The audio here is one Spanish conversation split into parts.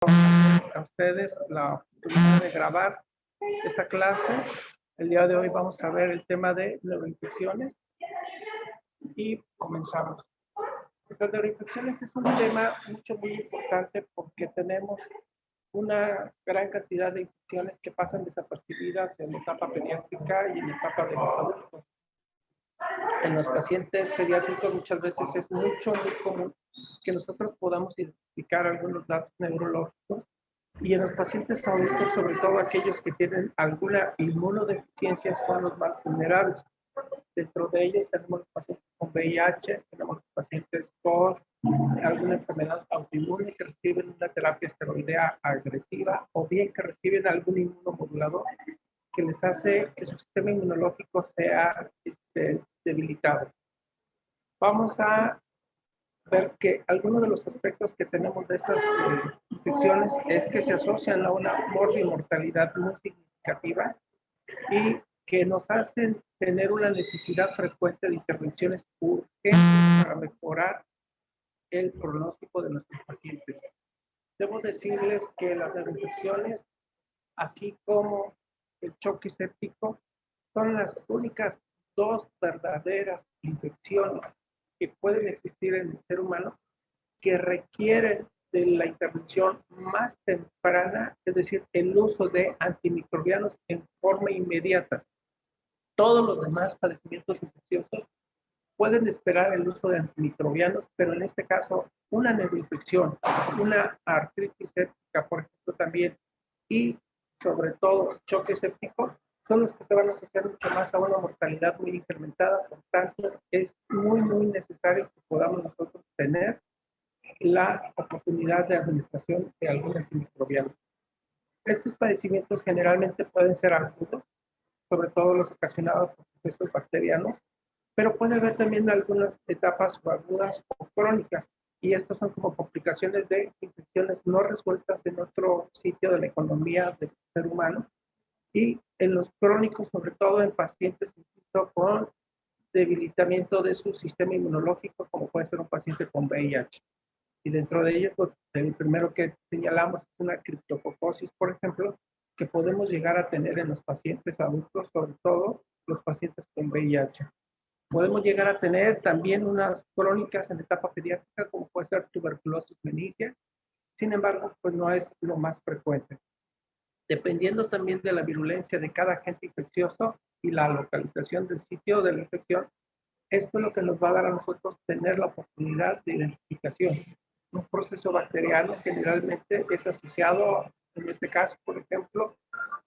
a ustedes la oportunidad de grabar esta clase. El día de hoy vamos a ver el tema de neuroinfecciones y comenzamos. Las neuroinfecciones es un tema muy importante porque tenemos una gran cantidad de infecciones que pasan desapercibidas en la etapa pediátrica y en la etapa de los adultos. En los pacientes pediátricos muchas veces es muy común que nosotros podamos identificar algunos datos neurológicos, y en los pacientes adultos, sobre todo aquellos que tienen alguna inmunodeficiencia, son los más vulnerables. Dentro de ellos tenemos los pacientes con VIH, tenemos los pacientes con alguna enfermedad autoinmune que reciben una terapia esteroidea agresiva o bien que reciben algún inmunomodulador que les hace que su sistema inmunológico sea debilitado. Vamos a ver que algunos de los aspectos que tenemos de estas infecciones es que se asocian a una morbimortalidad muy significativa y que nos hacen tener una necesidad frecuente de intervenciones urgentes para mejorar el pronóstico de nuestros pacientes. Debo decirles que las infecciones, así como el choque séptico, son las únicas dos verdaderas infecciones que pueden existir en el ser humano que requieren de la intervención más temprana, es decir, el uso de antimicrobianos en forma inmediata. Todos los demás padecimientos infecciosos pueden esperar el uso de antimicrobianos, pero en este caso una neuroinfección, una artritis séptica, por ejemplo, también, y sobre todo choque séptico, son los que se van a asociar mucho más a una mortalidad muy incrementada. Por tanto, es muy necesario que podamos nosotros tener la oportunidad de administración de algún antimicrobiano. Estos padecimientos generalmente pueden ser agudos, sobre todo los ocasionados por procesos bacterianos, pero puede haber también algunas etapas subagudas o crónicas, y estos son como complicaciones de infecciones no resueltas en otro sitio de la economía del ser humano, y en los crónicos, sobre todo en pacientes, insisto, con debilitamiento de su sistema inmunológico, como puede ser un paciente con VIH. Y dentro de ellos, pues, el primero que señalamos es una criptococosis, por ejemplo, que podemos llegar a tener en los pacientes adultos, sobre todo los pacientes con VIH. Podemos llegar a tener también unas crónicas en etapa pediátrica, como puede ser tuberculosis meningia. Sin embargo, pues no es lo más frecuente. Dependiendo también de la virulencia de cada agente infeccioso y la localización del sitio de la infección, esto es lo que nos va a dar a nosotros tener la oportunidad de identificación. Un proceso bacteriano generalmente es asociado, en este caso, por ejemplo,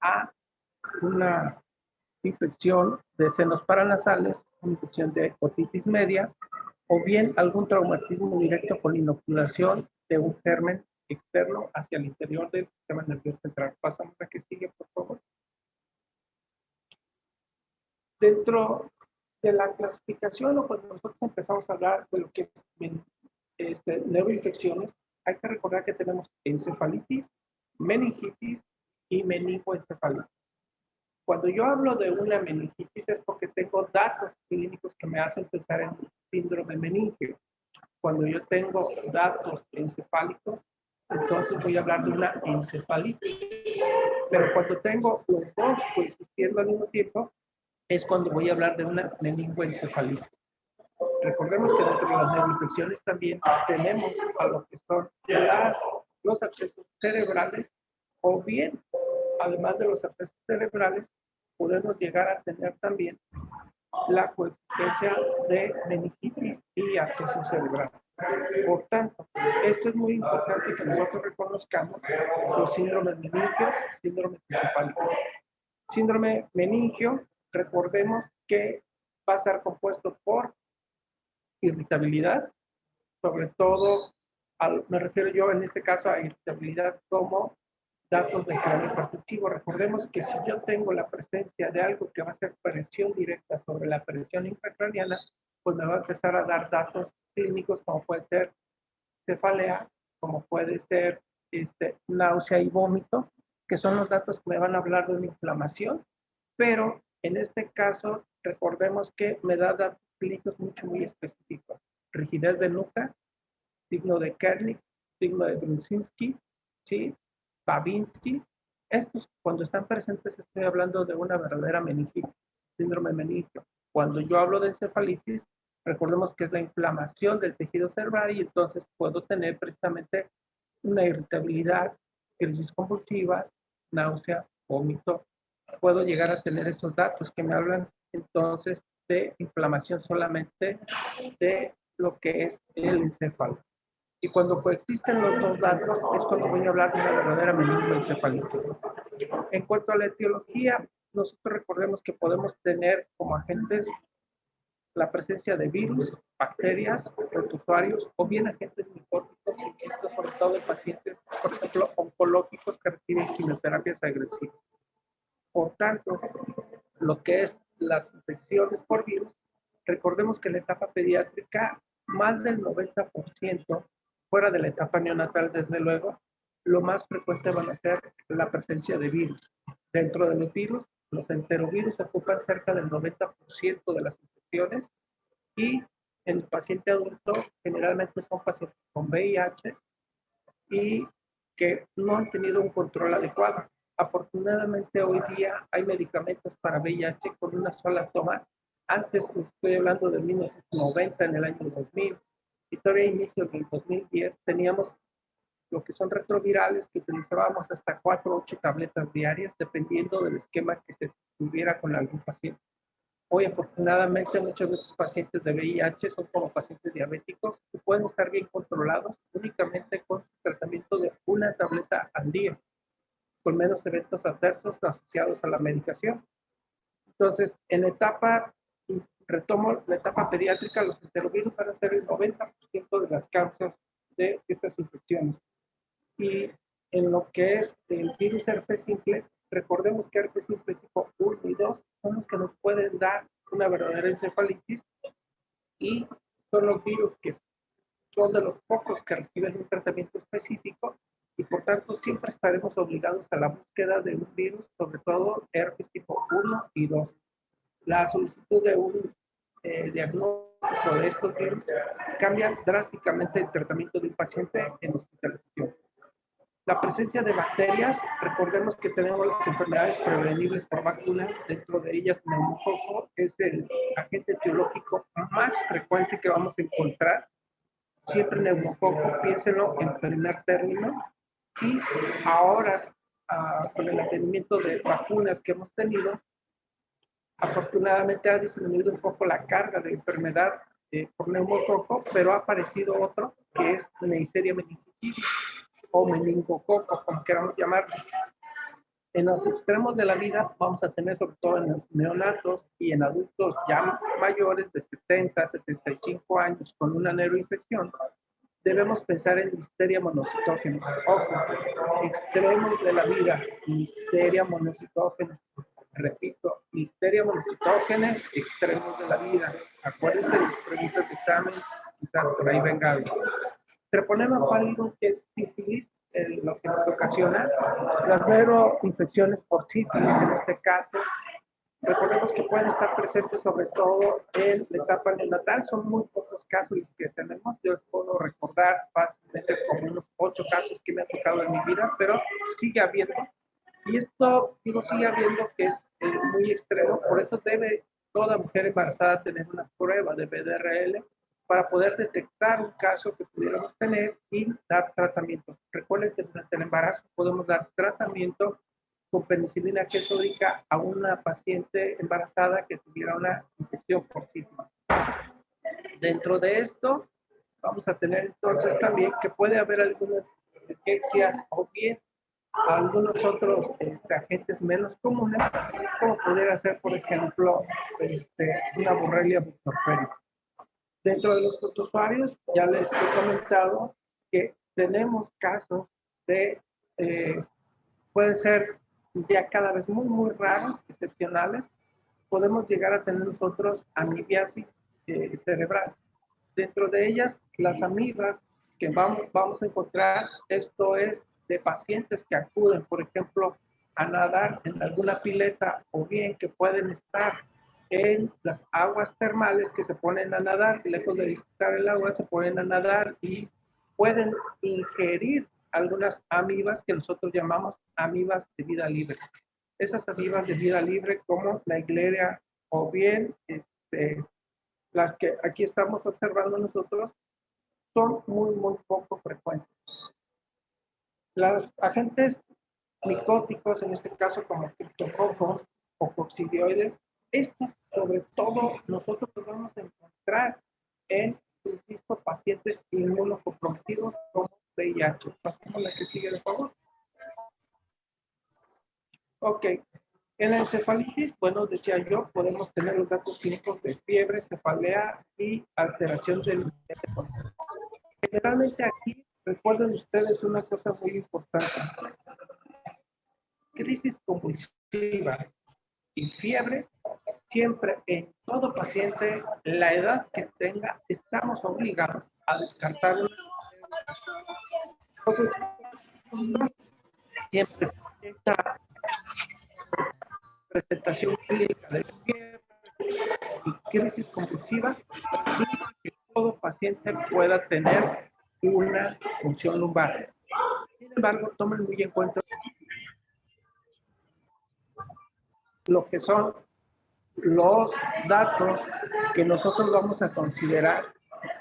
a una infección de senos paranasales, una infección de otitis media, o bien algún traumatismo directo con inoculación de un germen externo hacia el interior del sistema nervioso central. Pasamos a que sigue, por favor. Dentro de la clasificación, o cuando nosotros empezamos a hablar de lo que es neuroinfecciones, hay que recordar que tenemos encefalitis, meningitis y meningoencefalitis. Cuando yo hablo de una meningitis es porque tengo datos clínicos que me hacen pensar en un síndrome meningio. Cuando yo tengo datos encefálicos, entonces voy a hablar de una encefalitis. Pero cuando tengo los dos coexistiendo al mismo tiempo, es cuando voy a hablar de una meningoencefalitis. Recordemos que dentro de las neuroinfecciones también tenemos a lo que son los abscesos cerebrales, o bien, además de los abscesos cerebrales, podemos llegar a tener también la coexistencia de meningitis y absceso cerebral. Por tanto, esto es muy importante que nosotros reconozcamos los síndromes meningios, síndromes encefálicos. Síndrome meningio, recordemos que va a estar compuesto por irritabilidad, sobre todo, me refiero yo en este caso a irritabilidad como datos de cráneo perceptivo. Recordemos que si yo tengo la presencia de algo que va a ser presión directa sobre la presión intracraniana, pues me va a empezar a dar datos clínicos como puede ser cefalea, como puede ser náusea y vómito, que son los datos que me van a hablar de una inflamación, pero en este caso recordemos que me da datos clínicos muy específicos. Rigidez de nuca, signo de Kernig, signo de Brudzinski, ¿sí? Babinski. Estos, cuando están presentes, estoy hablando de una verdadera meningitis, síndrome meningio. Cuando yo hablo de encefalitis, recordemos que es la inflamación del tejido cerebral y entonces puedo tener precisamente una irritabilidad, crisis convulsivas, náusea, vómito. Puedo llegar a tener esos datos que me hablan entonces de inflamación solamente de lo que es el encéfalo. Y cuando coexisten los dos datos es cuando voy a hablar de una verdadera meningoencefalitis. En cuanto a la etiología, nosotros recordemos que podemos tener como agentes la presencia de virus, bacterias, protozoarios o bien agentes micóticos, insisto, sobre todo en pacientes, por ejemplo, oncológicos que reciben quimioterapias agresivas. Por tanto, lo que es las infecciones por virus, recordemos que en la etapa pediátrica, más del 90%, fuera de la etapa neonatal, desde luego, lo más frecuente van a ser la presencia de virus. Dentro de los virus, los enterovirus ocupan cerca del 90% de las infecciones y en el paciente adulto generalmente son pacientes con VIH y que no han tenido un control adecuado. Afortunadamente hoy día hay medicamentos para VIH con una sola toma. Antes, estoy hablando de 1990, en el año 2000, y todavía a inicios del 2010 teníamos lo que son retrovirales que utilizábamos hasta 4 o 8 tabletas diarias, dependiendo del esquema que se tuviera con algún paciente. Hoy, afortunadamente, muchos de estos pacientes de VIH son como pacientes diabéticos que pueden estar bien controlados únicamente con tratamiento de una tableta al día, con menos eventos adversos asociados a la medicación. Entonces, en etapa, retomo la etapa pediátrica, los enterovirus van a ser el 90% de las causas de estas infecciones. Y en lo que es el virus herpes simple, recordemos que herpes simple tipo 1 y 2 son los que nos pueden dar una verdadera encefalitis y son los virus que son de los pocos que reciben un tratamiento específico y por tanto siempre estaremos obligados a la búsqueda de un virus, sobre todo herpes tipo 1 y 2. La solicitud de un diagnóstico de estos virus cambia drásticamente el tratamiento de un paciente en hospitalización. La presencia de bacterias, recordemos que tenemos las enfermedades prevenibles por vacuna, dentro de ellas neumococo es el agente etiológico más frecuente que vamos a encontrar. Siempre neumococo, piénsenlo en primer término. Y ahora, con el atendimiento de vacunas que hemos tenido, afortunadamente ha disminuido un poco la carga de enfermedad por neumococo, pero ha aparecido otro que es Neisseria meningitidis o meningococo, como queramos llamarlo. En los extremos de la vida vamos a tener, sobre todo en los neonatos y en adultos ya mayores de 70, 75 años con una neuroinfección, debemos pensar en listeria monocitógenes. Ojo, extremos de la vida, listeria monocitógenes. Repito, listeria monocitógenes, extremos de la vida. Acuérdense de las preguntas de examen, quizás por ahí venga algo. Treponema pálido, que es sífilis, lo que nos ocasiona, las neuroinfecciones por sífilis en este caso. Recordemos que pueden estar presentes sobre todo en la etapa neonatal, son muy pocos casos los que tenemos, yo puedo recordar fácilmente como unos 8 casos que me han tocado en mi vida, pero sigue habiendo, y esto digo sigue habiendo que es muy extremo, por eso debe toda mujer embarazada tener una prueba de BDRL para poder detectar un caso que pudiéramos tener y dar tratamiento. Recuerden que durante el embarazo podemos dar tratamiento con penicilina quesódica a una paciente embarazada que tuviera una infección por sífilis. Dentro de esto, vamos a tener entonces también que puede haber algunas infeccias o bien algunos otros agentes menos comunes, como pudiera ser, por ejemplo, una borrelia buctorférica. Dentro de los protozoarios, ya les he comentado que tenemos casos de, pueden ser ya cada vez muy, muy raros, excepcionales. Podemos llegar a tener nosotros amibiasis cerebral. Dentro de ellas, las amibas que vamos a encontrar, esto es de pacientes que acuden, por ejemplo, a nadar en alguna pileta o bien que pueden estar en las aguas termales que se ponen a nadar, lejos de disfrutar el agua, se ponen a nadar y pueden ingerir algunas amibas que nosotros llamamos amibas de vida libre. Esas amibas de vida libre como la Escherichia o bien las que aquí estamos observando nosotros son muy poco frecuentes. Los agentes micóticos, en este caso como criptococos o coccidioides, estos sobre todo nosotros los vamos a encontrar en, insisto, pacientes inmunocomprometidos como VIH. Pasamos la que sigue, de favor. Ok. En la encefalitis, bueno, decía yo, podemos tener los datos clínicos de fiebre, cefalea y alteración del... Generalmente aquí, recuerden ustedes una cosa muy importante. Crisis convulsiva y fiebre, siempre en todo paciente, la edad que tenga, estamos obligados a descartar. Entonces, siempre esta presentación clínica de fiebre y crisis convulsiva implica que todo paciente pueda tener una función lumbar. Sin embargo, tomen muy en cuenta lo que son los datos que nosotros vamos a considerar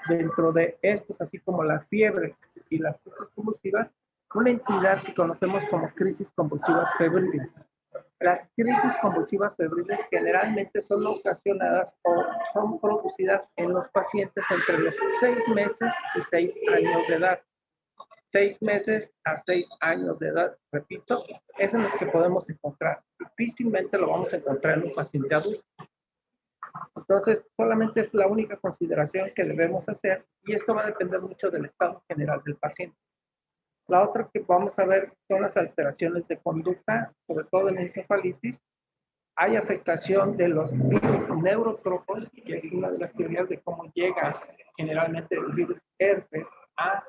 dentro de estos, así como la fiebre y las crisis convulsivas, una entidad que conocemos como crisis convulsivas febriles. Las crisis convulsivas febriles generalmente son ocasionadas o son producidas en los pacientes entre los 6 meses y 6 años de edad. 6 meses a 6 años de edad, repito, es en los que podemos encontrar. Difícilmente lo vamos a encontrar en un paciente adulto. Entonces, solamente es la única consideración que debemos hacer y esto va a depender mucho del estado general del paciente. La otra que vamos a ver son las alteraciones de conducta, sobre todo en encefalitis. Hay afectación de los virus neurotropos, que es una de las teorías de cómo llega generalmente el virus herpes a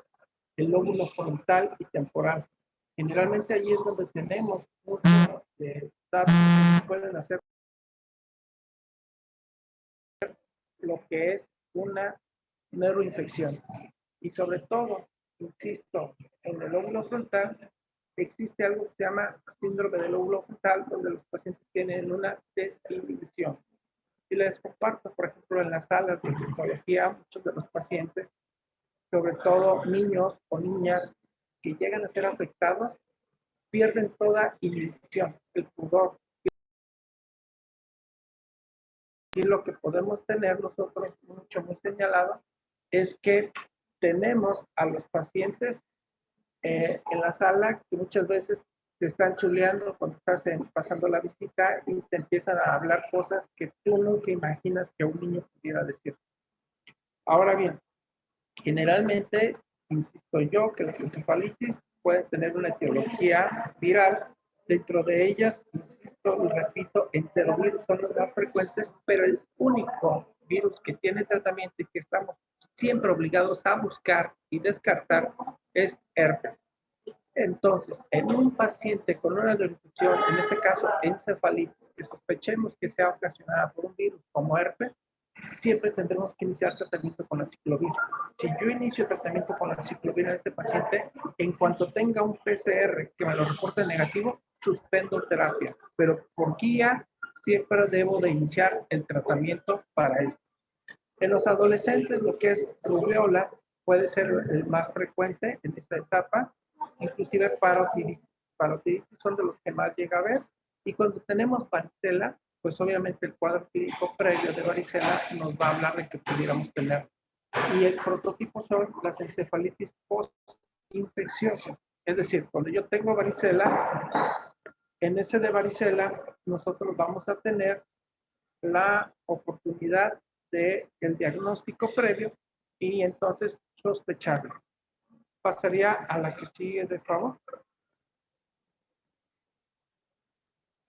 el lóbulo frontal y temporal. Generalmente allí es donde tenemos muchos datos que pueden hacer lo que es una neuroinfección. Y sobre todo, insisto, en el lóbulo frontal existe algo que se llama síndrome del lóbulo frontal, donde los pacientes tienen una desinhibición. Y les comparto, por ejemplo, en las salas de psicología, muchos de los pacientes, sobre todo niños o niñas que llegan a ser afectados, pierden toda inhibición, el pudor. Y lo que podemos tener nosotros, mucho muy señalado, es que tenemos a los pacientes en la sala que muchas veces te están chuleando cuando estás pasando la visita y te empiezan a hablar cosas que tú nunca imaginas que un niño pudiera decir. Ahora bien, generalmente, insisto yo, que las encefalitis pueden tener una etiología viral. Dentro de ellas, insisto y repito, enterovirus son los más frecuentes, pero el único virus que tiene tratamiento y que estamos siempre obligados a buscar y descartar es herpes. Entonces, en un paciente con una neuroinfección, en este caso encefalitis, que sospechemos que sea ocasionada por un virus como herpes, siempre tendremos que iniciar tratamiento con la ciclovir. Si yo inicio tratamiento con la ciclovir en este paciente, en cuanto tenga un PCR que me lo reporte negativo, suspendo terapia, pero por guía siempre debo de iniciar el tratamiento para esto. En los adolescentes, lo que es rubeola puede ser el más frecuente en esta etapa, inclusive parotiditis. Parotiditis son de los que más llega a ver, y cuando tenemos varicela, pues obviamente el cuadro clínico previo de varicela nos va a hablar de que pudiéramos tener. Y el prototipo son las encefalitis post-infecciosas. Es decir, cuando yo tengo varicela, en ese de varicela nosotros vamos a tener la oportunidad del diagnóstico previo y entonces sospecharlo. Pasaría a la que sigue, de favor.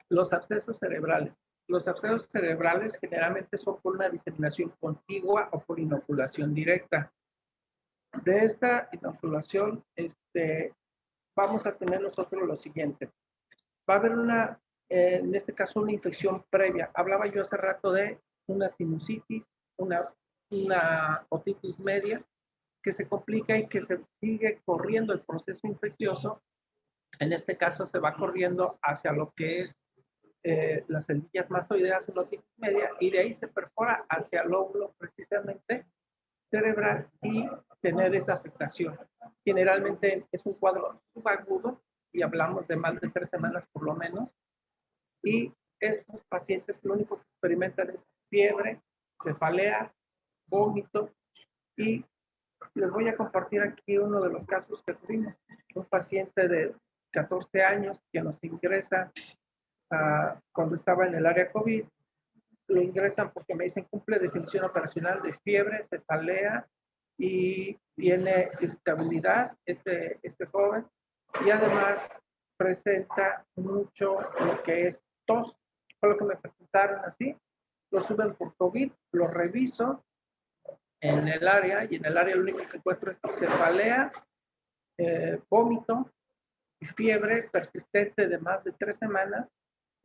Los abscesos cerebrales. Los abscesos cerebrales generalmente son por una diseminación contigua o por inoculación directa. De esta inoculación, vamos a tener nosotros lo siguiente. Va a haber una, en este caso, una infección previa. Hablaba yo hace rato de una sinusitis, una otitis media, que se complica y que se sigue corriendo el proceso infeccioso. En este caso se va corriendo hacia lo que es las celdillas mastoideas en la óptica media y de ahí se perfora hacia el lóbulo precisamente cerebral y tener esa afectación. Generalmente es un cuadro subagudo y hablamos de más de 3 semanas por lo menos. Y estos pacientes lo único que experimentan es fiebre, cefalea, vómito y les voy a compartir aquí uno de los casos que tuvimos. Un paciente de 14 años que nos ingresa cuando estaba en el área COVID. Lo ingresan porque me dicen cumple definición operacional de fiebre, cefalea y tiene irritabilidad este joven y además presenta mucho lo que es tos. Fue lo que me presentaron así. Lo suben por COVID, lo reviso en el área y en el área lo único que encuentro es cefalea, vómito y fiebre persistente de más de 3 semanas,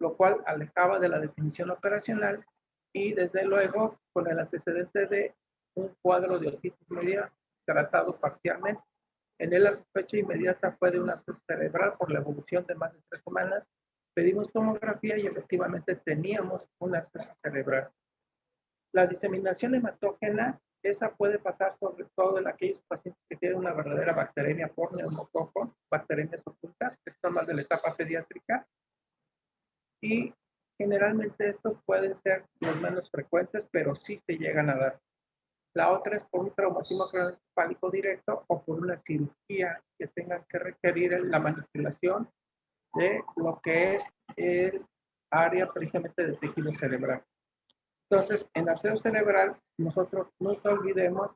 lo cual alejaba de la definición operacional y desde luego con el antecedente de un cuadro de otitis media tratado parcialmente. En él la sospecha inmediata fue de un absceso cerebral por la evolución de más de 3 semanas. Pedimos tomografía y efectivamente teníamos un absceso cerebral. La diseminación hematógena, esa puede pasar sobre todo en aquellos pacientes que tienen una verdadera bacteremia por neumococo, bacterias ocultas, que son más de la etapa pediátrica, y generalmente estos pueden ser los menos frecuentes, pero sí se llegan a dar. La otra es por un traumatismo craneoencefálico directo o por una cirugía que tengan que requerir la manipulación de lo que es el área precisamente del tejido cerebral. Entonces, en absceso cerebral, nosotros nunca olvidemos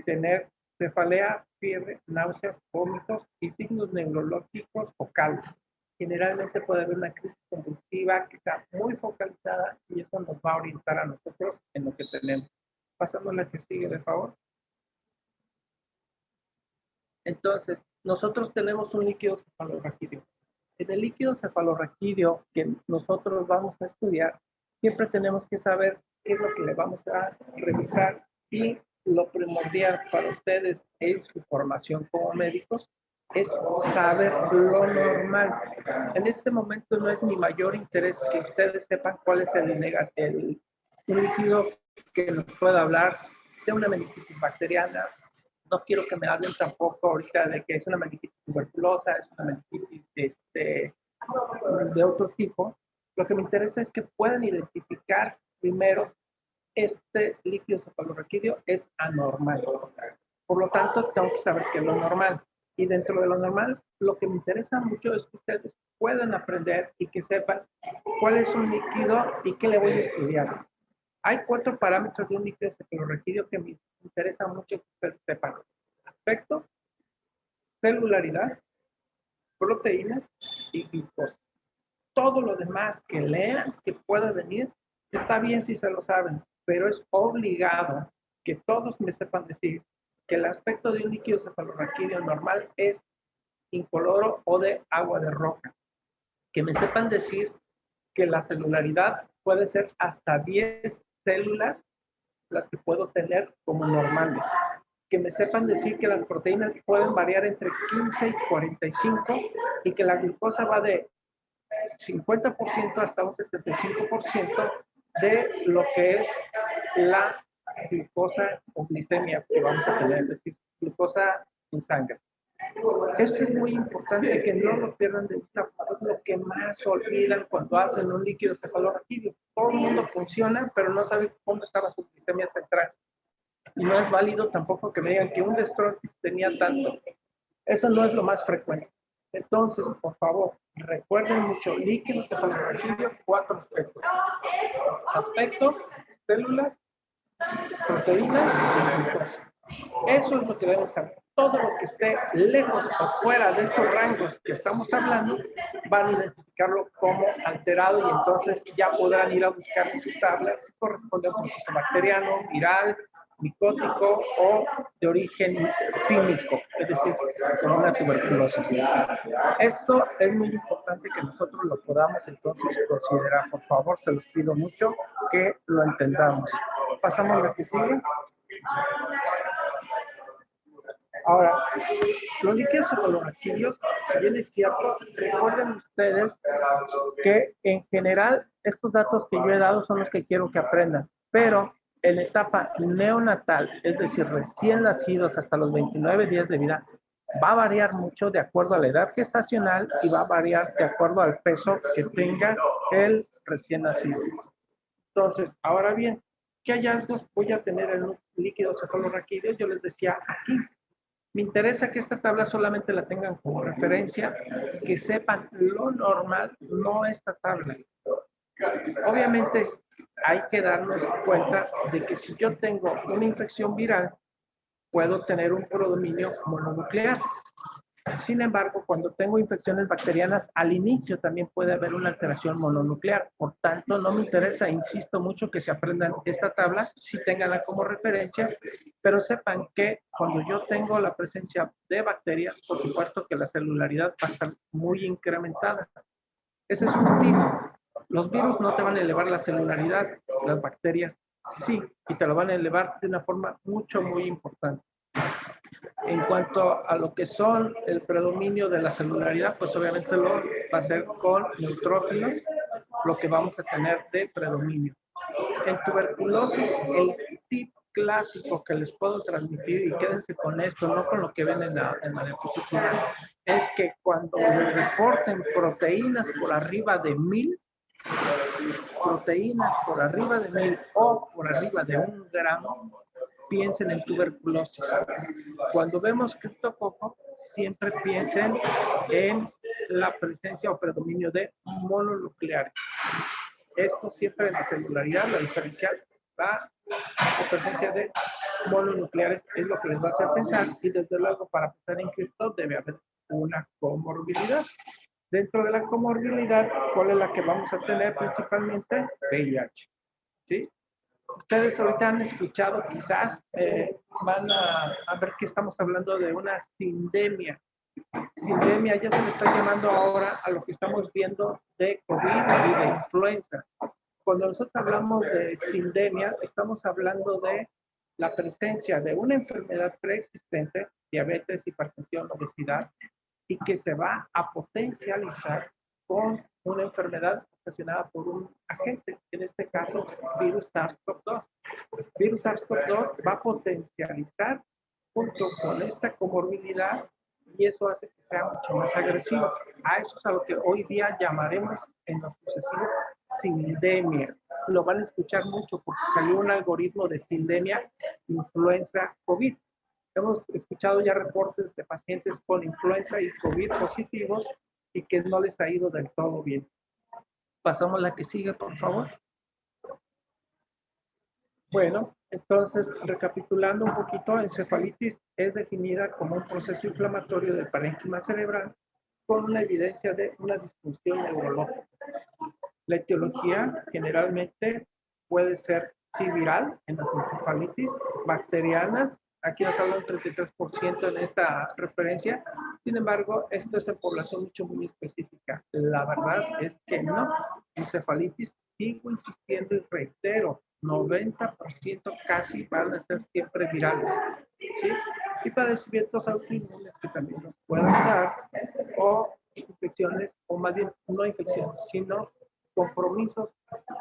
tener cefalea, fiebre, náuseas, vómitos y signos neurológicos focales. Generalmente puede haber una crisis convulsiva que está muy focalizada y eso nos va a orientar a nosotros en lo que tenemos. Pasando a la que sigue, de favor. Entonces, nosotros tenemos un líquido cefalorraquídeo. En el líquido cefalorraquídeo que nosotros vamos a estudiar, siempre tenemos que saber qué es lo que le vamos a revisar y lo primordial para ustedes en su formación como médicos es saber lo normal. En este momento no es mi mayor interés que ustedes sepan cuál es el líquido que nos pueda hablar de una meningitis bacteriana. No quiero que me hablen tampoco ahorita de que es una meningitis tuberculosa, es una meningitis de otro tipo. Lo que me interesa es que puedan identificar primero este líquido cefalorraquídeo es anormal. Por lo tanto, tengo que saber qué es lo normal. Y dentro de lo normal, lo que me interesa mucho es que ustedes puedan aprender y que sepan cuál es un líquido y qué le voy a estudiar. Hay 4 parámetros de un líquido cefalorraquídeo que me interesa mucho que ustedes sepan. Aspecto, celularidad, proteínas y glucosa. Todo lo demás que lean, que pueda venir, está bien si se lo saben, pero es obligado que todos me sepan decir que el aspecto de un líquido cefalorraquídeo normal es incoloro o de agua de roca. Que me sepan decir que la celularidad puede ser hasta 10 células las que puedo tener como normales. Que me sepan decir que las proteínas pueden variar entre 15 y 45 y que la glucosa va de 50% hasta un 75% de lo que es la glucosa o glicemia que vamos a tener, es decir, glucosa en sangre. Esto es muy importante que no lo pierdan de vista, porque es lo que más olvidan cuando hacen un líquido cefalorraquídeo. Todo el mundo funciona, pero no sabe cómo estaba su glicemia central. Y no es válido tampoco que me digan que un destrófilo tenía tanto. Eso no es lo más frecuente. Entonces, por favor, recuerden mucho líquido cefalorraquídeo, 4 aspectos. Aspecto, células, proteínas y glucosa. Eso es lo que deben saber. Todo lo que esté lejos o fuera de estos rangos que estamos hablando, van a identificarlo como alterado y entonces ya podrán ir a buscar en sus tablas si corresponde a un proceso bacteriano, viral, micótico o de origen fímico, es decir, con una tuberculosis. Esto es muy importante que nosotros lo podamos entonces considerar. Por favor, se los pido mucho que lo entendamos. Pasamos a lo que sigue. Ahora, los líquidos cefalorraquídeos, si bien es cierto, recuerden ustedes que en general estos datos que yo he dado son los que quiero que aprendan, pero en la etapa neonatal, es decir, recién nacidos hasta los 29 días de vida, va a variar mucho de acuerdo a la edad gestacional y va a variar de acuerdo al peso que tenga el recién nacido. Entonces, ahora bien, ¿qué hallazgos voy a tener en un líquido cefalorraquídeo? Yo les decía aquí, me interesa que esta tabla solamente la tengan como referencia, que sepan lo normal, no esta tabla. Obviamente hay que darnos cuenta de que si yo tengo una infección viral, puedo tener un predominio mononuclear. Sin embargo, cuando tengo infecciones bacterianas, al inicio también puede haber una alteración mononuclear. Por tanto, no me interesa, insisto mucho, que se aprendan esta tabla, sí tenganla como referencia, pero sepan que cuando yo tengo la presencia de bacterias, por supuesto que la celularidad va a estar muy incrementada. Ese es un tip. Los virus no te van a elevar la celularidad, las bacterias sí, y te lo van a elevar de una forma muy importante. En cuanto a lo que son el predominio de la celularidad, pues obviamente lo va a ser con neutrófilos, lo que vamos a tener de predominio. En tuberculosis, el tip clásico que les puedo transmitir, y quédense con esto, no con lo que ven en la diapositiva, es que cuando les reporten proteínas por arriba de 1000, proteínas por arriba de 1000 o por arriba de 1 gramo, piensen en tuberculosis. Cuando vemos criptococo, siempre piensen en la presencia o predominio de mononucleares. Esto siempre en la celularidad, la diferencial, la presencia de mononucleares es lo que les va a hacer pensar, y desde luego para pensar en cripto debe haber una comorbilidad. Dentro de la comorbilidad, ¿cuál es la que vamos a tener principalmente? VIH. ¿Sí? Ustedes ahorita han escuchado, quizás van a ver que estamos hablando de una sindemia. Sindemia ya se le está llamando ahora a lo que estamos viendo de COVID y de influenza. Cuando nosotros hablamos de sindemia, estamos hablando de la presencia de una enfermedad preexistente, diabetes, hipertensión, obesidad, y que se va a potencializar con una enfermedad ocasionada por un agente, en este caso virus SARS-CoV-2. Virus SARS-CoV-2 va a potencializar junto con esta comorbilidad, y eso hace que sea mucho más agresivo. A eso es a lo que hoy día llamaremos en lo sucesivo sindemia. Lo van a escuchar mucho porque salió un algoritmo de sindemia, influenza, COVID. Hemos escuchado ya reportes de pacientes con influenza y COVID positivos y que no les ha ido del todo bien. Pasamos a la que sigue, por favor. Bueno, entonces, recapitulando un poquito, encefalitis es definida como un proceso inflamatorio del parénquima cerebral con una evidencia de una disfunción neurológica. La etiología generalmente puede ser sí viral en las encefalitis, bacterianas, aquí nos habla un 33% en esta referencia. Sin embargo, esto es en población muy específica. La verdad es que no. Encefalitis, sigo insistiendo y reitero, 90% casi van a ser siempre virales. ¿Sí? Y padecimientos autoinmunes que también nos pueden dar, o infecciones, o más bien no infecciones, sino compromisos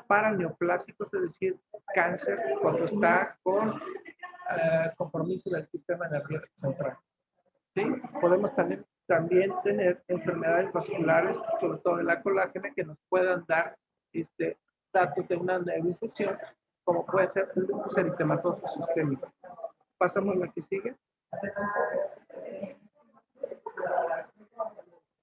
paraneoplásicos, es decir, cáncer cuando está con compromiso del sistema nervioso central. ¿Sí? Podemos también tener enfermedades vasculares, sobre todo de la colágena, que nos puedan dar datos de una neuroinfección, como puede ser el lupus eritematoso sistémico. Pasamos a la que sigue.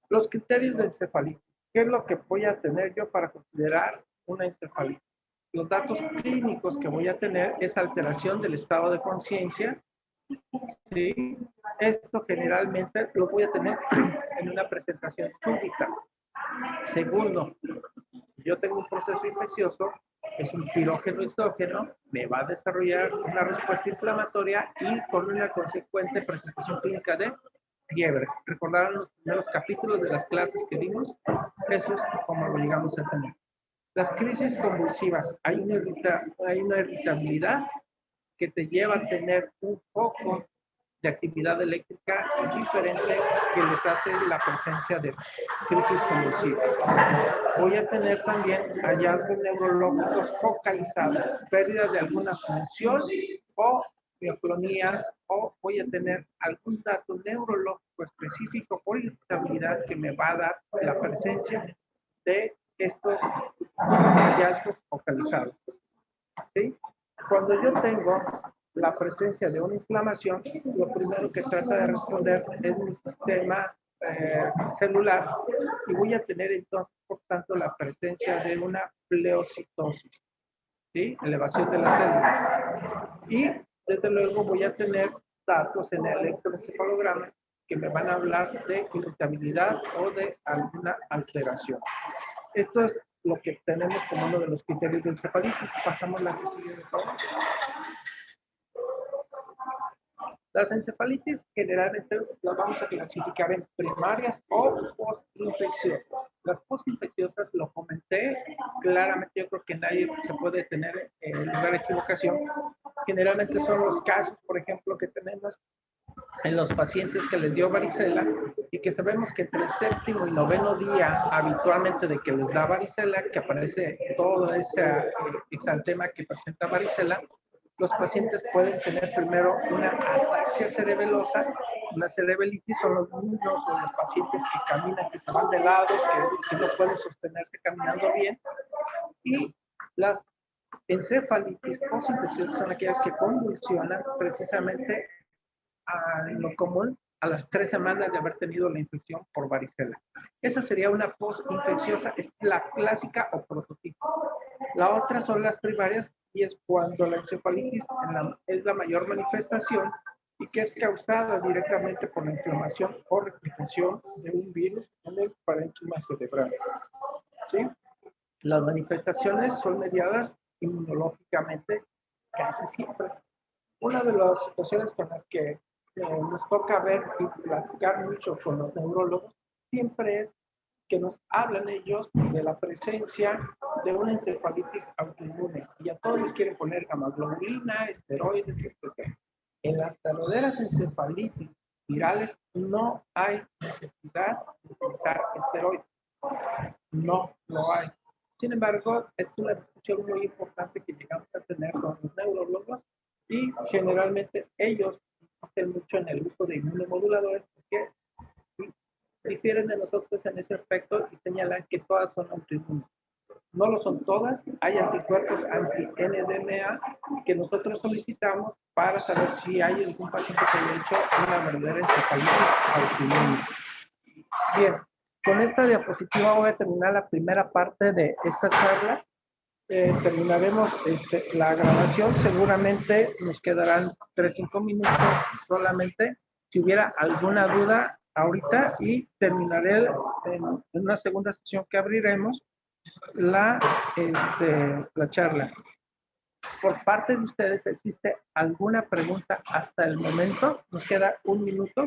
Los criterios de encefalitis. ¿Qué es lo que voy a tener yo para considerar una encefalitis? Los datos clínicos que voy a tener es alteración del estado de conciencia. ¿Sí? Esto generalmente lo voy a tener en una presentación súbita. Segundo, si yo tengo un proceso infeccioso, es un pirógeno exógeno, me va a desarrollar una respuesta inflamatoria y con una consecuente presentación clínica de fiebre. ¿Recordaron los primeros capítulos de las clases que dimos? Eso es como lo llegamos a tener. Las crisis convulsivas, hay una irritabilidad que te lleva a tener un foco de actividad eléctrica diferente que les hace la presencia de crisis convulsivas. Voy a tener también hallazgos neurológicos focalizados, pérdidas de alguna función o mioclonías, o voy a tener algún dato neurológico específico por irritabilidad que me va a dar la presencia de estos hallazgos focalizados. ¿Sí? Cuando yo tengo la presencia de una inflamación, lo primero que trata de responder es mi sistema celular, y voy a tener entonces, por tanto, la presencia de una pleocitosis, ¿sí? Elevación de las células. Y desde luego voy a tener datos en el electroencefalograma que me van a hablar de irritabilidad o de alguna alteración. Esto es lo que tenemos como uno de los criterios de encefalitis. Pasamos la que sigue, de favor. Las encefalitis generalmente las vamos a clasificar en primarias o postinfecciosas. Las postinfecciosas, lo comenté claramente, yo creo que nadie se puede tener lugar de equivocación. Generalmente son los casos, por ejemplo, que tenemos en los pacientes que les dio varicela y que sabemos que entre el séptimo y noveno día habitualmente de que les da varicela, que aparece todo ese exantema que presenta varicela, los pacientes pueden tener primero una ataxia cerebelosa. Una cerebelitis son los niños o los pacientes que caminan, que se van de lado, que no pueden sostenerse caminando bien. Y las encefalitis postinfecciosas son aquellas que convulsionan precisamente en lo común a las 3 semanas de haber tenido la infección por varicela. Esa sería una postinfecciosa, es la clásica o prototipo. La otra son las primarias, y es cuando la encefalitis es la mayor manifestación y que es causada directamente por la inflamación o replicación de un virus en el parénquima cerebral. ¿Sí? Las manifestaciones son mediadas inmunológicamente casi siempre. Una de las situaciones con las que nos toca ver y platicar mucho con los neurólogos siempre es que nos hablan ellos de la presencia de una encefalitis autoinmune, y a todos les quieren poner gamma-globulina, esteroides, etc. En las verdaderas encefalitis virales no hay necesidad de utilizar esteroides, no lo hay. Sin embargo, es una discusión muy importante que llegamos a tener con los neurólogos, y generalmente ellos insisten mucho en el uso de inmunomoduladores porque difieren de nosotros en ese aspecto y señalan que todas son autoinmunes. No lo son todas, hay anticuerpos anti-NDMA que nosotros solicitamos para saber si hay algún paciente que haya hecho una verdadera encefalitis autoinmune. Bien, con esta diapositiva voy a terminar la primera parte de esta charla. Terminaremos la grabación, seguramente nos quedarán 3-5 minutos solamente. Si hubiera alguna duda ahorita, y terminaré en una segunda sesión que abriremos la charla. Por parte de ustedes, ¿existe alguna pregunta hasta el momento? Nos queda 1 minuto.